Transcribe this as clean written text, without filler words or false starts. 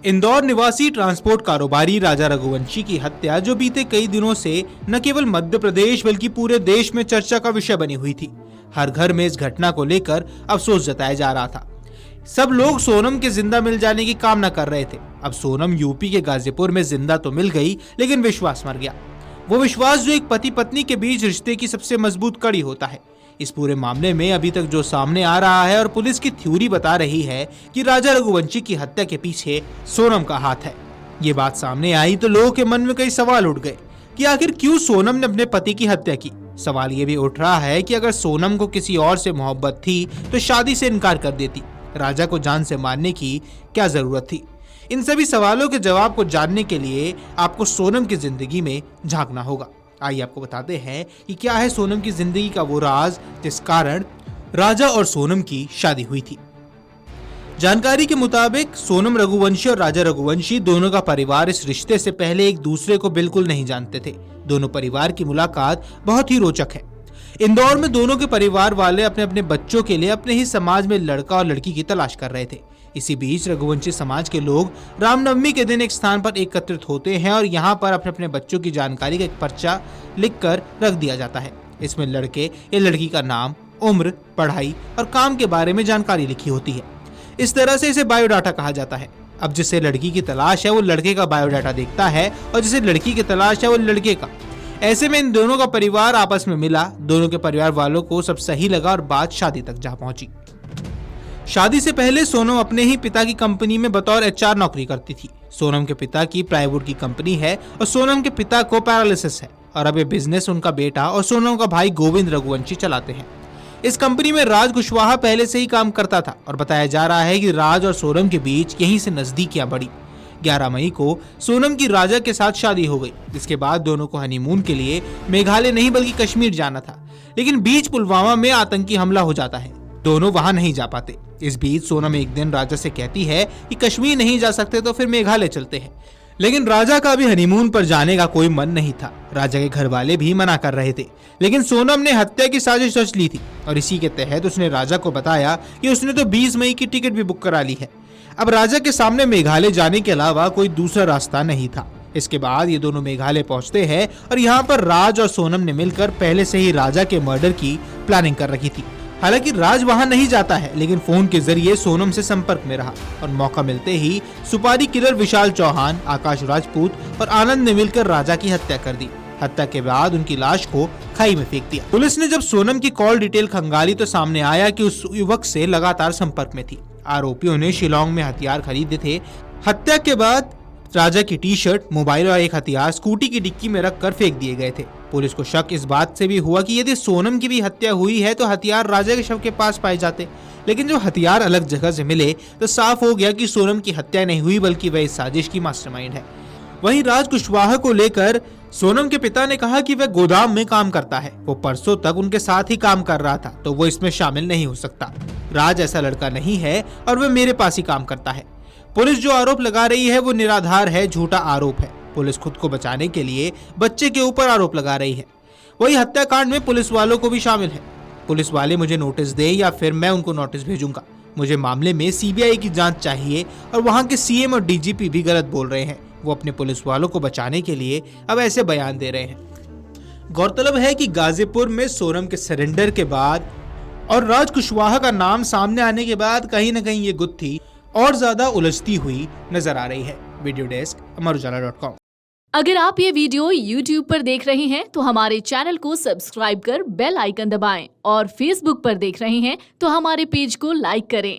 इंदौर निवासी ट्रांसपोर्ट कारोबारी राजा रघुवंशी की हत्या, जो बीते कई दिनों से न केवल मध्य प्रदेश बल्कि पूरे देश में चर्चा का विषय बनी हुई थी। हर घर में इस घटना को लेकर अफसोस जताया जा रहा था। सब लोग सोनम के जिंदा मिल जाने की कामना कर रहे थे। अब सोनम यूपी के गाजीपुर में जिंदा तो मिल गई, लेकिन विश्वास मर गया। वो विश्वास जो एक पति पत्नी के बीच रिश्ते की सबसे मजबूत कड़ी होता है। इस पूरे मामले में अभी तक जो सामने आ रहा है और पुलिस की थ्योरी बता रही है कि राजा रघुवंशी की हत्या के पीछे सोनम का हाथ है। ये बात सामने आई तो लोगों के मन में कई सवाल उठ गए कि आखिर क्यों सोनम ने अपने पति की हत्या की। सवाल ये भी उठ रहा है कि अगर सोनम को किसी और से मोहब्बत थी तो शादी से इनकार कर देती। राजा को जान से मारने की क्या जरूरत थी? इन सभी सवालों के जवाब को जानने के लिए आपको सोनम की जिंदगी में झांकना होगा। आइए आपको बताते हैं कि क्या है सोनम की जिंदगी का वो राज जिस कारण राजा और सोनम की शादी हुई थी। जानकारी के मुताबिक सोनम रघुवंशी और राजा रघुवंशी दोनों का परिवार इस रिश्ते से पहले एक दूसरे को बिल्कुल नहीं जानते थे। दोनों परिवार की मुलाकात बहुत ही रोचक है। इंदौर में दोनों के परिवार वाले अपने अपने बच्चों के लिए अपने ही समाज में लड़का और लड़की की तलाश कर रहे थे। इसी बीच रघुवंशी समाज के लोग रामनवमी के दिन एक स्थान पर एकत्रित होते हैं और यहाँ पर अपने अपने बच्चों की जानकारी का एक पर्चा लिखकर रख दिया जाता है। इसमें लड़के या लड़की का नाम, उम्र, पढ़ाई और काम के बारे में जानकारी लिखी होती है। इस तरह से इसे बायोडाटा कहा जाता है। अब जिसे लड़की की तलाश है वो लड़के का बायोडाटा देखता है और जिसे लड़की की तलाश है वो लड़के का। ऐसे में इन दोनों का परिवार आपस में मिला। दोनों के परिवार वालों को सब सही लगा और बात शादी तक जा पहुंची। शादी से पहले सोनम अपने ही पिता की कंपनी में बतौर एचआर नौकरी करती थी। सोनम के पिता की प्लाईवुड की कंपनी है और सोनम के पिता को पैरालिसिस है और अब ये बिजनेस उनका बेटा और सोनम का भाई गोविंद रघुवंशी चलाते हैं। इस कंपनी में राज कुशवाहा पहले से ही काम करता था और बताया जा रहा है कि राज और सोनम के बीच यहीं से नजदीकियां बढ़ी। 11 मई को सोनम की राजा के साथ शादी हो गई। इसके बाद दोनों को हनीमून के लिए मेघालय नहीं बल्कि कश्मीर जाना था, लेकिन बीच पुलवामा में आतंकी हमला हो जाता है। दोनों वहां नहीं जा पाते। इस बीच सोनम एक दिन राजा से कहती है कि कश्मीर नहीं जा सकते तो फिर मेघालय चलते हैं, लेकिन राजा का भी हनीमून पर जाने का कोई मन नहीं था। राजा के घर वाले भी मना कर रहे थे, लेकिन सोनम ने हत्या की साजिश रच ली थी और इसी के तहत उसने राजा को बताया कि उसने तो 20 मई की टिकट भी बुक करा ली है। अब राजा के सामने मेघालय जाने के अलावा कोई दूसरा रास्ता नहीं था। इसके बाद ये दोनों मेघालय पहुंचते हैं और यहाँ पर राज और सोनम ने मिलकर पहले से ही राजा के मर्डर की प्लानिंग कर रखी थी। हालांकि राज वहां नहीं जाता है, लेकिन फोन के जरिए सोनम से संपर्क में रहा और मौका मिलते ही सुपारी किलर विशाल चौहान, आकाश राजपूत और आनंद ने मिलकर राजा की हत्या कर दी। हत्या के बाद उनकी लाश को खाई में फेंक दिया। पुलिस ने जब सोनम की कॉल डिटेल खंगाली तो सामने आया कि उस युवक से लगातार संपर्क में थी। आरोपियों ने शिलोंग में हथियार खरीदे थे। हत्या के बाद राजा की टी शर्ट, मोबाइल और एक हथियार स्कूटी की डिक्की में रखकर फेंक दिए गए थे। पुलिस को शक इस बात से भी हुआ कि यदि सोनम की भी हत्या हुई है तो हथियार राजा के शव के पास पाए जाते, लेकिन जब हथियार अलग जगह से मिले तो साफ हो गया कि सोनम की हत्या नहीं हुई बल्कि वह इस साजिश की मास्टरमाइंड है। वहीं राज कुशवाहा को लेकर सोनम के पिता ने कहा कि वह गोदाम में काम करता है। वो परसों तक उनके साथ ही काम कर रहा था, तो वो इसमें शामिल नहीं हो सकता। राज ऐसा लड़का नहीं है और वह मेरे पास ही काम करता है। पुलिस जो आरोप लगा रही है वो निराधार है, झूठा आरोप है। पुलिस खुद को बचाने के लिए बच्चे के ऊपर आरोप लगा रही है। वही हत्याकांड में पुलिस वालों को भी शामिल है। पुलिस वाले मुझे नोटिस दे या फिर मैं उनको नोटिस भेजूंगा। मुझे मामले में सीबीआई की जांच चाहिए और वहां के सीएम और डीजीपी भी गलत बोल रहे हैं। वो अपने पुलिस वालों को बचाने के लिए अब ऐसे बयान दे रहे हैं। गौरतलब है कि गाजीपुर में सोनम के सरेंडर के बाद और राज कुशवाहा का नाम सामने आने के बाद कहीं न कहीं ये गुत्थी और ज्यादा उलझती हुई नजर आ रही है। वीडियो डेस्क अमरउजाला.com। अगर आप ये वीडियो YouTube पर देख रहे हैं तो हमारे चैनल को सब्सक्राइब कर बेल आइकन दबाएं और Facebook पर देख रहे हैं तो हमारे पेज को लाइक करें।